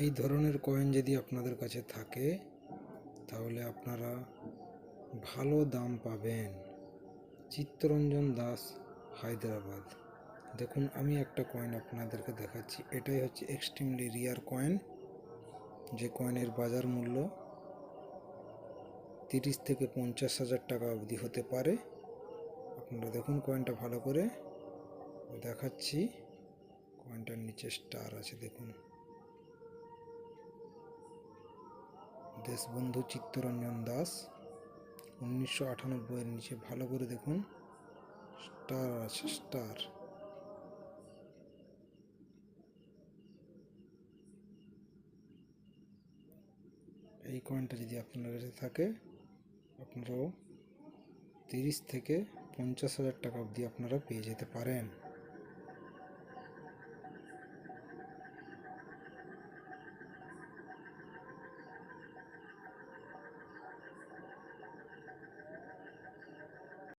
এই ধরনের কয়েন যদি আপনাদের কাছে থাকে তাহলে আপনারা ভালো দাম পাবেন। চিত্তরঞ্জন দাস, হায়দ্রাবাদ। দেখুন, আমি একটা কয়েন আপনাদেরকে দেখাচ্ছি। এটাই হচ্ছে এক্সট্রিমলি রিয়ার কয়েন, যে কয়েনের বাজার মূল্য 30 থেকে 50,000 টাকা অবধি হতে পারে। আপনারা দেখুন কয়েনটা ভালো করে দেখাচ্ছি। কয়েনটার নিচে স্টার আছে, দেখুন। দেশবন্ধু চিত্তরঞ্জন দাস, 1998 এর নিচে ভালো করে দেখুন স্টার আছে, স্টার। এই কয়েনটা যদি আপনার কাছে থাকে আপনারাও 30 থেকে 50,000 টাকা অবধি আপনারা পেয়ে যেতে পারেন।